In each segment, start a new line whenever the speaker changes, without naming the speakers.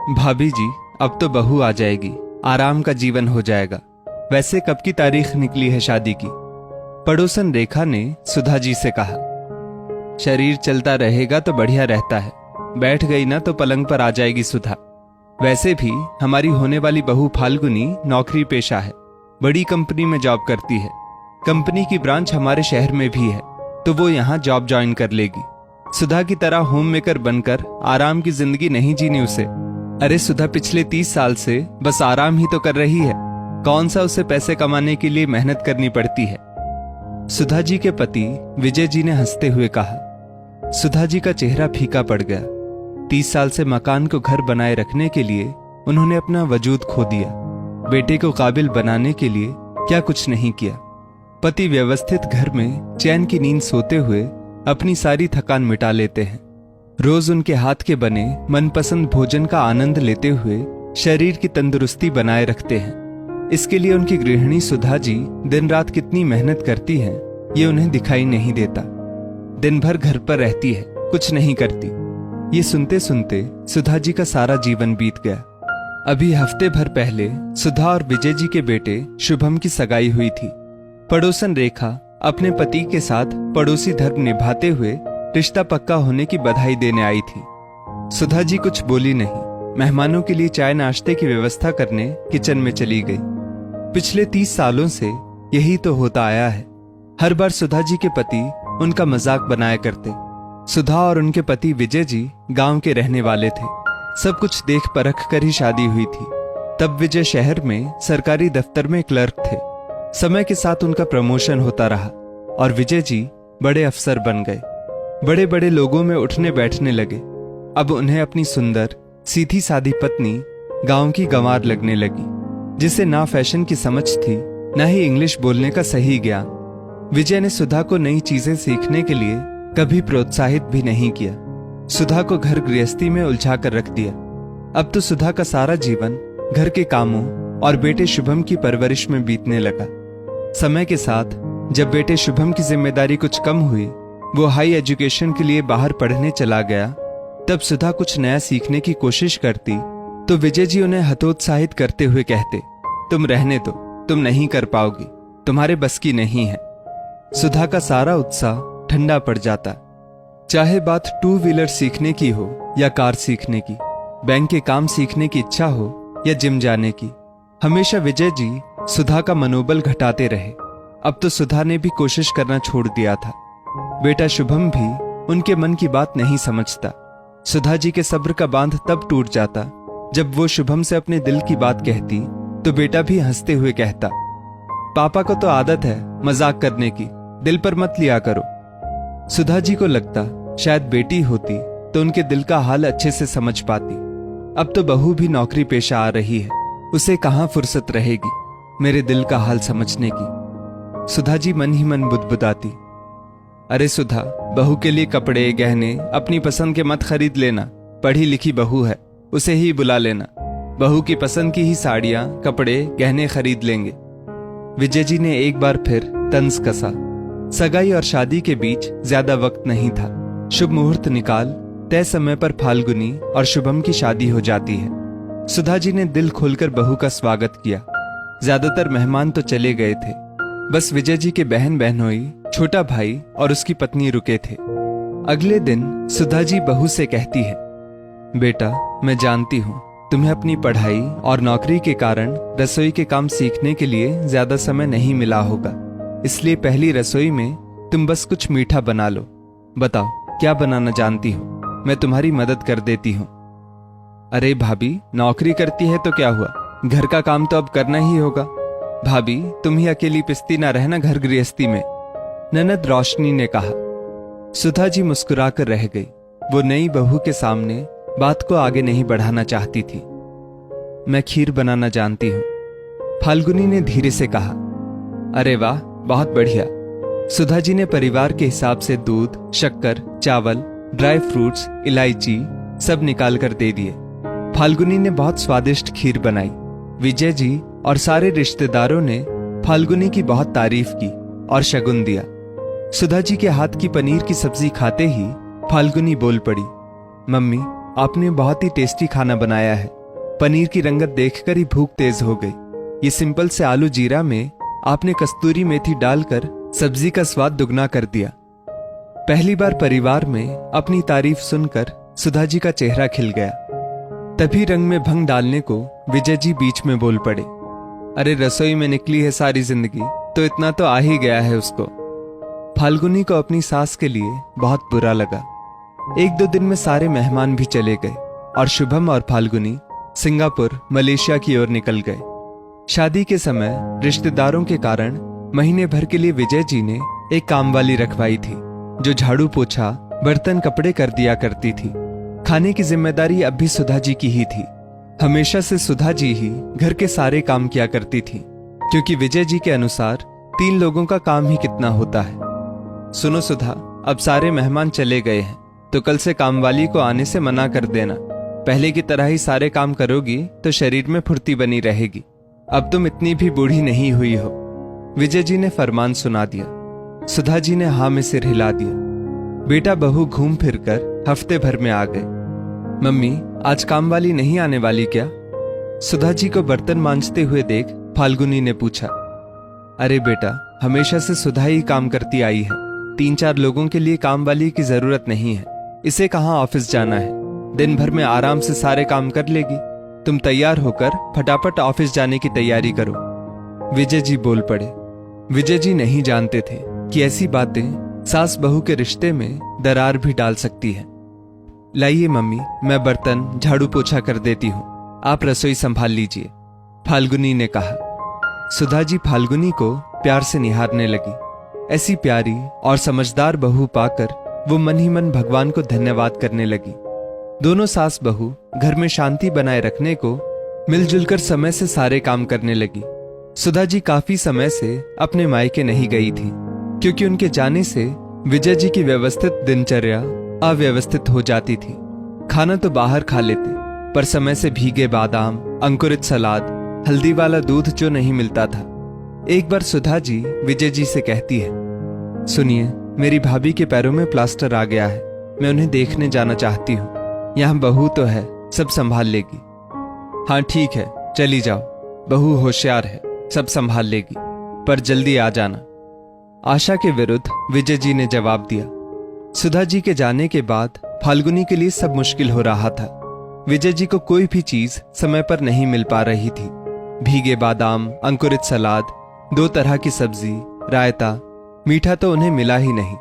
भाभी जी, अब तो बहू आ जाएगी, आराम का जीवन हो जाएगा। वैसे कब की तारीख निकली है शादी की? पड़ोसन रेखा ने सुधा जी से कहा। शरीर चलता रहेगा तो बढ़िया रहता है, बैठ गई ना तो पलंग पर आ जाएगी सुधा। वैसे भी हमारी होने वाली बहू फाल्गुनी नौकरी पेशा है, बड़ी कंपनी में जॉब करती है। कंपनी की ब्रांच हमारे शहर में भी है, तो वो यहाँ जॉब ज्वाइन कर लेगी। सुधा की तरह होम मेकर बनकर आराम की जिंदगी नहीं जीनी उसे। अरे सुधा पिछले 30 साल से बस आराम ही तो कर रही है, कौन सा उसे पैसे कमाने के लिए मेहनत करनी पड़ती है। सुधा जी के पति विजय जी ने हंसते हुए कहा। सुधा जी का चेहरा फीका पड़ गया। 30 साल से मकान को घर बनाए रखने के लिए उन्होंने अपना वजूद खो दिया। बेटे को काबिल बनाने के लिए क्या कुछ नहीं किया। पति व्यवस्थित घर में चैन की नींद सोते हुए अपनी सारी थकान मिटा लेते हैं। रोज उनके हाथ के बने मनपसंद भोजन का आनंद लेते हुए शरीर की तंदुरुस्ती बनाए रखते हैं। इसके लिए उनकी गृहिणी सुधा जी दिन रात कितनी मेहनत करती हैं, ये उन्हें दिखाई नहीं देता। दिन भर घर पर रहती है, कुछ नहीं करती। ये सुनते सुनते सुधा जी का सारा जीवन बीत गया। अभी हफ्ते भर पहले सुधा और विजय जी के बेटे शुभम की सगाई हुई थी। पड़ोसन रेखा अपने पति के साथ पड़ोसी धर्म निभाते हुए रिश्ता पक्का होने की बधाई देने आई थी। सुधा जी कुछ बोली नहीं, मेहमानों के लिए चाय नाश्ते की व्यवस्था करने किचन में चली गई। पिछले 30 सालों से यही तो होता आया है। हर बार सुधा जी के पति उनका मजाक बनाया करते। सुधा और उनके पति विजय जी गांव के रहने वाले थे। सब कुछ देख परख कर ही शादी हुई थी। तब विजय शहर में सरकारी दफ्तर में क्लर्क थे। समय के साथ उनका प्रमोशन होता रहा और विजय जी बड़े अफसर बन गए। बड़े बड़े लोगों में उठने बैठने लगे। अब उन्हें अपनी सुंदर सीधी सादी पत्नी गांव की गंवार लगने लगी, जिसे ना फैशन की समझ थी, ना ही इंग्लिश बोलने का सही ज्ञान। विजय ने सुधा को नई चीजें सीखने के लिए कभी प्रोत्साहित भी नहीं किया। सुधा को घर गृहस्थी में उलझा कर रख दिया। अब तो सुधा का सारा जीवन घर के कामों और बेटे शुभम की परवरिश में बीतने लगा। समय के साथ जब बेटे शुभम की जिम्मेदारी कुछ कम हुई, वो हाई एजुकेशन के लिए बाहर पढ़ने चला गया, तब सुधा कुछ नया सीखने की कोशिश करती तो विजय जी उन्हें हतोत्साहित करते हुए कहते, तुम रहने दो, तुम नहीं कर पाओगी, तुम्हारे बस की नहीं है। सुधा का सारा उत्साह ठंडा पड़ जाता। चाहे बात 2 व्हीलर सीखने की हो या कार सीखने की, बैंक के काम सीखने की इच्छा हो या जिम जाने की, हमेशा विजय जी सुधा का मनोबल घटाते रहे। अब तो सुधा ने भी कोशिश करना छोड़ दिया था। बेटा शुभम भी उनके मन की बात नहीं समझता। सुधा जी के सब्र का बांध तब टूट जाता जब वो शुभम से अपने दिल की बात कहती तो बेटा भी हंसते हुए कहता, पापा को तो आदत है मजाक करने की, दिल पर मत लिया करो। सुधा जी को लगता शायद बेटी होती तो उनके दिल का हाल अच्छे से समझ पाती। अब तो बहू भी नौकरी पेशा आ रही है, उसे कहां फुर्सत रहेगी मेरे दिल का हाल समझने की। सुधा जी मन ही मन बुदबुदाती, अरे सुधा, बहू के लिए कपड़े गहने अपनी पसंद के मत खरीद लेना, पढ़ी लिखी बहू है, उसे ही बुला लेना, बहू की पसंद की ही साड़ियां कपड़े गहने खरीद लेंगे। विजय जी ने एक बार फिर तंज कसा। सगाई और शादी के बीच ज्यादा वक्त नहीं था। शुभ मुहूर्त निकाल तय समय पर फाल्गुनी और शुभम की शादी हो जाती है। सुधा जी ने दिल खोलकर बहू का स्वागत किया। ज्यादातर मेहमान तो चले गए थे, बस विजय जी के बहन बहनोई, छोटा भाई और उसकी पत्नी रुके थे। अगले दिन सुधा जी बहू से कहती है, बेटा मैं जानती हूँ तुम्हें अपनी पढ़ाई और नौकरी के कारण रसोई के काम सीखने के लिए ज्यादा समय नहीं मिला होगा, इसलिए पहली रसोई में तुम बस कुछ मीठा बना लो। बताओ क्या बनाना जानती हो, मैं तुम्हारी मदद कर देती हूँ। अरे भाभी, नौकरी करती है तो क्या हुआ, घर का काम तो अब करना ही होगा। भाभी तुम ही अकेली पिसती ना रहना घर गृहस्थी में, ननद रोशनी ने कहा। सुधा जी मुस्कुराकर रह गई। वो नई बहू के सामने बात को आगे नहीं बढ़ाना चाहती थी। मैं खीर बनाना जानती हूँ, फाल्गुनी ने धीरे से कहा। अरे वाह, बहुत बढ़िया। सुधा जी ने परिवार के हिसाब से दूध, शक्कर, चावल, ड्राई फ्रूट्स, इलायची सब निकाल कर दे दिए। फाल्गुनी ने बहुत स्वादिष्ट खीर बनाई। विजय जी और सारे रिश्तेदारों ने फाल्गुनी की बहुत तारीफ की और शगुन दिया। सुधा जी के हाथ की पनीर की सब्जी खाते ही फाल्गुनी बोल पड़ी, मम्मी आपने बहुत ही टेस्टी खाना बनाया है। पनीर की रंगत देखकर ही भूख तेज हो गई। ये सिंपल से आलू जीरा में आपने कस्तूरी मेथी डालकर सब्जी का स्वाद दुगना कर दिया। पहली बार परिवार में अपनी तारीफ सुनकर सुधा जी का चेहरा खिल गया। तभी रंग में भंग डालने को विजय जी बीच में बोल पड़े। अरे रसोई में निकली है सारी जिंदगी, तो इतना तो आ ही गया है उसको। फाल्गुनी को अपनी सास के लिए बहुत बुरा लगा। एक दो दिन में सारे मेहमान भी चले गए और शुभम और फाल्गुनी सिंगापुर मलेशिया की ओर निकल गए। शादी के समय रिश्तेदारों के कारण महीने भर के लिए विजय जी ने एक कामवाली रखवाई थी, जो झाड़ू पोछा बर्तन कपड़े कर दिया करती थी। खाने की जिम्मेदारी अब भी सुधा जी की ही थी। हमेशा से सुधा जी ही घर के सारे काम किया करती थी, क्योंकि विजय जी के अनुसार 3 लोगों का काम ही कितना होता है। सुनो सुधा, अब सारे मेहमान चले गए हैं, तो कल से कामवाली को आने से मना कर देना। पहले की तरह ही सारे काम करोगी तो शरीर में फुर्ती बनी रहेगी। अब तुम इतनी भी बूढ़ी नहीं हुई हो। विजय जी ने फरमान सुना दिया। सुधा जी ने हाँ में सिर हिला दिया। बेटा बहू घूम फिर कर हफ्ते भर में आ गए। मम्मी, आज कामवाली नहीं आने वाली क्या? सुधा जी को बर्तन मांजते हुए देख फाल्गुनी ने पूछा। अरे बेटा, हमेशा से सुधा ही काम करती आई है। 3-4 लोगों के लिए कामवाली की जरूरत नहीं है। इसे कहाँ ऑफिस जाना है, दिन भर में आराम से सारे काम कर लेगी। तुम तैयार होकर फटाफट ऑफिस जाने की तैयारी करो। विजय जी बोल पड़े। विजय जी नहीं जानते थे कि ऐसी बातें सास बहू के रिश्ते में दरार भी डाल सकती है। लाइए मम्मी, मैं बर्तन झाड़ू पोछा कर देती हूँ, आप रसोई संभाल लीजिए, फाल्गुनी ने कहा। सुधा जी फाल्गुनी को प्यार से निहारने लगी। ऐसी प्यारी और समझदार बहू पाकर वो मन ही मन भगवान को धन्यवाद करने लगी। दोनों सास बहू घर में शांति बनाए रखने को मिलजुल कर समय से सारे काम करने लगी। सुधा जी काफी समय से अपने मायके नहीं गई थी, क्योंकि उनके जाने से विजय जी की व्यवस्थित दिनचर्या अव्यवस्थित हो जाती थी। खाना तो बाहर खा लेते, पर समय से भीगे बादाम, अंकुरित सलाद, हल्दी वाला दूध जो नहीं मिलता था। एक बार सुधा जी विजय जी से कहती है, सुनिए, मेरी भाभी के पैरों में प्लास्टर आ गया है, मैं उन्हें देखने जाना चाहती हूँ। यहाँ बहू तो है, सब संभाल लेगी। हाँ ठीक है, चली जाओ, बहू होशियार है, सब संभाल लेगी, पर जल्दी आ जाना। आशा के विरुद्ध विजय जी ने जवाब दिया। सुधा जी के जाने के बाद फाल्गुनी के लिए सब मुश्किल हो रहा था। विजय जी को कोई भी चीज समय पर नहीं मिल पा रही थी। भीगे बादाम, अंकुरित सलाद, 2 तरह की सब्जी, रायता, मीठा तो उन्हें मिला ही नहीं।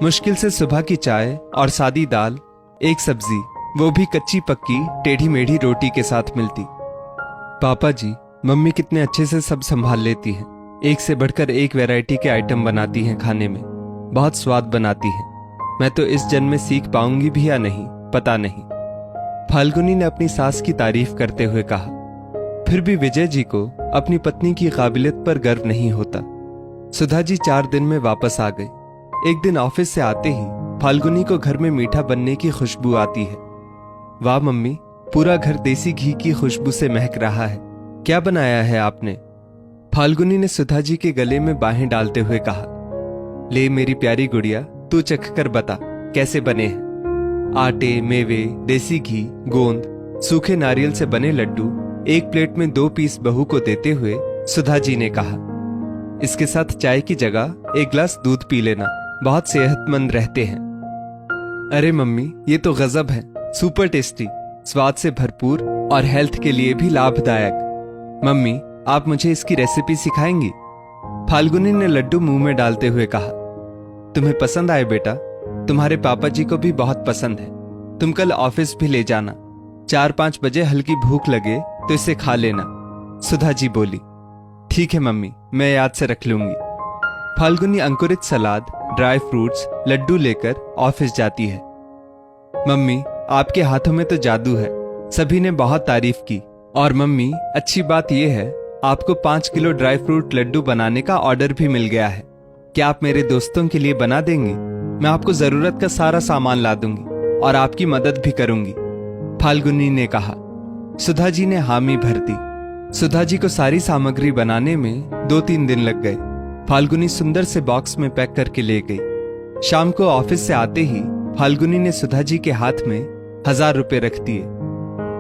मुश्किल से सुबह की चाय और सादी दाल, एक सब्जी, वो भी कच्ची पक्की टेढ़ी मेढ़ी रोटी के साथ मिलती। पापा जी, मम्मी कितने अच्छे से सब संभाल लेती हैं। एक से बढ़कर एक वैरायटी के आइटम बनाती हैं खाने में, बहुत स्वाद बनाती हैं। मैं तो इस जन्म में सीख पाऊंगी भी या नहीं, पता नहीं, फाल्गुनी ने अपनी सास की तारीफ करते हुए कहा। फिर भी विजय जी को अपनी पत्नी की काबिलियत पर गर्व नहीं होता। सुधा जी 4 दिन में वापस आ गई। एक दिन ऑफिस से आते ही फाल्गुनी को घर में मीठा बनने की खुशबू आती है। वाह मम्मी, पूरा घर देसी घी की खुशबू से महक रहा है, क्या बनाया है आपने? फाल्गुनी ने सुधा जी के गले में बाहें डालते हुए कहा। ले मेरी प्यारी गुड़िया, तू चख कर बता कैसे बने हैं। आटे, मेवे, देसी घी, गोंद, सूखे नारियल से बने लड्डू एक प्लेट में 2 पीस बहू को देते हुए सुधा जी ने कहा। इसके साथ चाय की जगह 1 गिलास दूध पी लेना, बहुत सेहतमंद रहते हैं। अरे मम्मी, ये तो गजब है, सुपर टेस्टी, स्वाद से भरपूर और हेल्थ के लिए भी लाभदायक। मम्मी, आप मुझे इसकी रेसिपी सिखाएंगी? फाल्गुनी ने लड्डू मुंह में डालते हुए कहा। तुम्हें पसंद आए बेटा? तुम्हारे पापा जी को भी बहुत पसंद है। तुम कल ऑफिस भी ले जाना। 4-5 बजे हल्की भूख लगे तो इसे खा लेना, सुधा जी बोली। ठीक है मम्मी, मैं याद से रख लूंगी। फाल्गुनी अंकुरित सलाद, ड्राई फ्रूट्स, लड्डू लेकर ऑफिस जाती है। मम्मी, आपके हाथों में तो जादू है, सभी ने बहुत तारीफ की। और मम्मी, अच्छी बात यह है, आपको 5 किलो ड्राई फ्रूट लड्डू बनाने का ऑर्डर भी मिल गया है। क्या आप मेरे दोस्तों के लिए बना देंगी? मैं आपको जरूरत का सारा सामान ला दूंगी और आपकी मदद भी करूंगी, फाल्गुनी ने कहा। सुधा जी ने हामी भर दी। सुधा जी को सारी सामग्री बनाने में 2-3 दिन लग गए। फाल्गुनी सुंदर से बॉक्स में पैक करके ले गई। शाम को ऑफिस से आते ही फाल्गुनी ने सुधा जी के हाथ में 1000 रुपए रख दिए।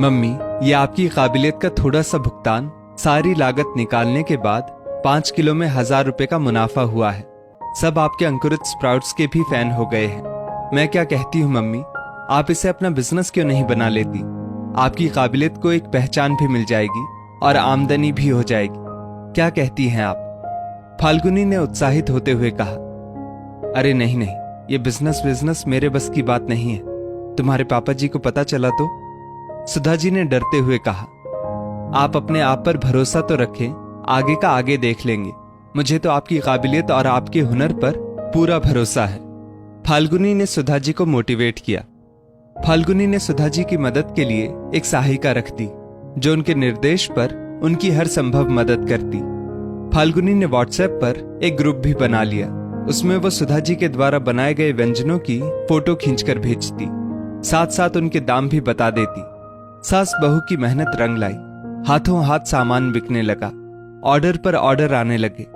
मम्मी, ये आपकी काबिलियत का थोड़ा सा भुगतान, सारी लागत निकालने के बाद 5 किलो में 1000 रुपए का मुनाफा हुआ है। सब आपके अंकुरित स्प्राउट्स के भी फैन हो गए हैं। मैं क्या कहती हूँ मम्मी, आप इसे अपना बिजनेस क्यों नहीं बना लेती? आपकी काबिलियत को एक पहचान भी मिल जाएगी और आमदनी भी हो जाएगी। क्या कहती हैं आप? फाल्गुनी ने उत्साहित होते हुए कहा, अरे नहीं नहीं, ये बिजनेस मेरे बस की बात नहीं है। तुम्हारे पापा जी को पता चला तो? सुधा जी ने डरते हुए कहा, आप अपने आप पर भरोसा तो रखें, आगे का आगे देख लेंगे। मुझे तो आपकी काबिलियत और आपके हुनर पर पूरा भरोसा है। फाल्गुनी ने सुधा जी को मोटिवेट किया। फाल्गुनी ने सुधा जी की मदद के लिए एक सहायिका रख दी, जो उनके निर्देश पर उनकी हर संभव मदद करती। फाल्गुनी ने व्हाट्सएप पर एक ग्रुप भी बना लिया। उसमें वो सुधा जी के द्वारा बनाए गए व्यंजनों की फोटो खींचकर भेजती, साथ साथ उनके दाम भी बता देती। सास बहू की मेहनत रंग लाई। हाथों हाथ सामान बिकने लगा, ऑर्डर पर ऑर्डर आने लगे।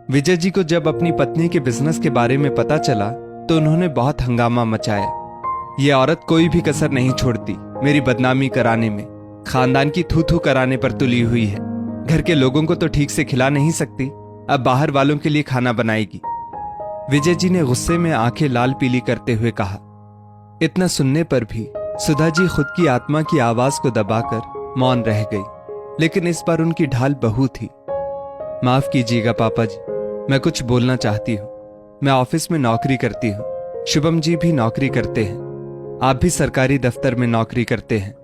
विजय जी को जब अपनी पत्नी के बिजनेस के बारे में पता चला तो उन्होंने बहुत हंगामा मचाया। ये औरत कोई भी कसर नहीं छोड़ती मेरी बदनामी कराने में, खानदान की थू थू कराने पर तुली हुई है। घर के लोगों को तो ठीक से खिला नहीं सकती, अब बाहर वालों के लिए खाना बनाएगी। विजय जी ने गुस्से में आंखें लाल पीली करते हुए कहा। इतना सुनने पर भी सुधा जी खुद की आत्मा की आवाज को दबाकर मौन रह गई, लेकिन इस बार उनकी ढाल बहू थी। माफ कीजिएगा पापा जी, मैं कुछ बोलना चाहती हूँ। मैं ऑफिस में नौकरी करती हूँ, शुभम जी भी नौकरी करते हैं, आप भी सरकारी दफ्तर में नौकरी करते हैं।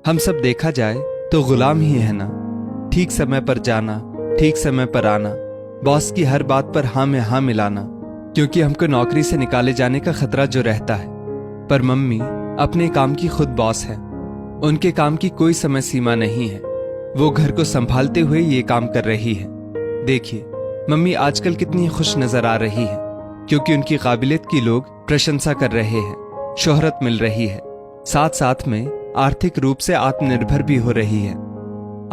हम सब देखा जाए तो गुलाम ही है ना। ठीक समय पर जाना, ठीक समय पर आना, बॉस की हर बात पर हाँ में हाँ मिलाना, क्योंकि हमको नौकरी से निकाले जाने का खतरा जो रहता है। पर मम्मी अपने काम की खुद बॉस है, उनके काम की कोई समय सीमा नहीं है। वो घर को संभालते हुए ये काम कर रही है। देखिए मम्मी आजकल कितनी खुश नजर आ रही है, क्योंकि उनकी काबिलियत की लोग प्रशंसा कर रहे हैं, शोहरत मिल रही है, साथ साथ में आर्थिक रूप से आत्मनिर्भर भी हो रही है।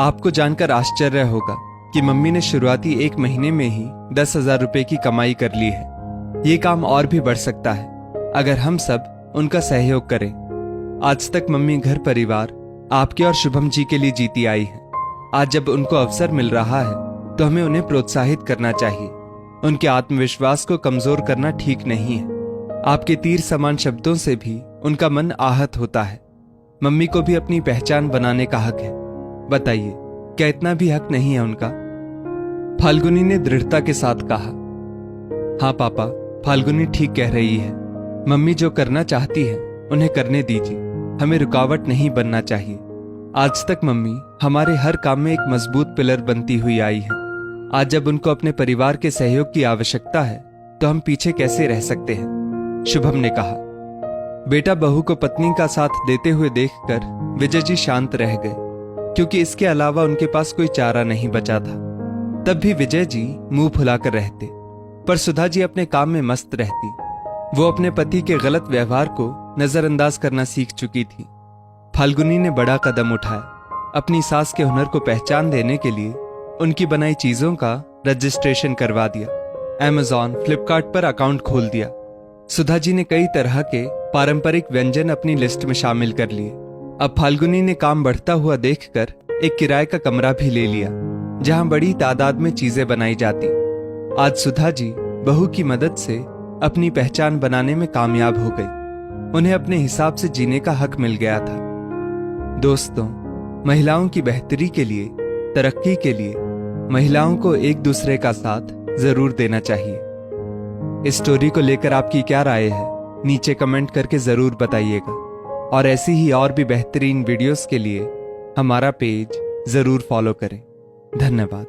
आपको जानकर आश्चर्य होगा कि मम्मी ने शुरुआती 1 महीने में ही 10,000 रुपए की कमाई कर ली है। ये काम और भी बढ़ सकता है अगर हम सब उनका सहयोग करें। आज तक मम्मी घर परिवार आपके और शुभम जी के लिए जीती आई है। आज जब उनको अवसर मिल रहा है तो हमें उन्हें प्रोत्साहित करना चाहिए। उनके आत्मविश्वास को कमजोर करना ठीक नहीं है। आपके तीर समान शब्दों से भी उनका मन आहत होता है। मम्मी को भी अपनी पहचान बनाने का हक है। बताइए, क्या इतना भी हक नहीं है उनका? फाल्गुनी ने दृढ़ता के साथ कहा। हाँ पापा, फाल्गुनी ठीक कह रही है। मम्मी जो करना चाहती है उन्हें करने दीजिए, हमें रुकावट नहीं बनना चाहिए। आज तक मम्मी हमारे हर काम में एक मजबूत पिलर बनती हुई आई है। आज जब उनको अपने परिवार के सहयोग की आवश्यकता है तो हम पीछे कैसे रह सकते हैं? शुभम ने कहा। बेटा बहू को पत्नी का साथ देते हुए देखकर विजय जी शांत रह गए, क्योंकि इसके अलावा उनके पास कोई चारा नहीं बचा था। तब भी विजय जी मुंह फुलाकर रहते, पर सुधा जी अपने काम में मस्त रहती। वो अपने पति के गलत व्यवहार को नजरअंदाज करना सीख चुकी थी। फाल्गुनी ने बड़ा कदम उठाया। अपनी सास के हुनर को पहचान देने के लिए उनकी बनाई चीजों का रजिस्ट्रेशन करवा दिया। Amazon, फ्लिपकार्ट पर अकाउंट खोल दिया। सुधा जी ने कई तरह के पारंपरिक व्यंजन अपनी लिस्ट में शामिल कर लिए। अब फाल्गुनी ने काम बढ़ता हुआ देखकर एक किराए का कमरा भी ले लिया, जहां बड़ी तादाद में चीजें बनाई जाती। आज सुधा जी बहू की मदद से अपनी पहचान बनाने में कामयाब हो गई। उन्हें अपने हिसाब से जीने का हक मिल गया था। दोस्तों, महिलाओं की बेहतरी के लिए, तरक्की के लिए महिलाओं को एक दूसरे का साथ जरूर देना चाहिए। इस स्टोरी को लेकर आपकी क्या राय है, नीचे कमेंट करके जरूर बताइएगा। और ऐसी ही और भी बेहतरीन वीडियोस के लिए हमारा पेज जरूर फॉलो करें। धन्यवाद।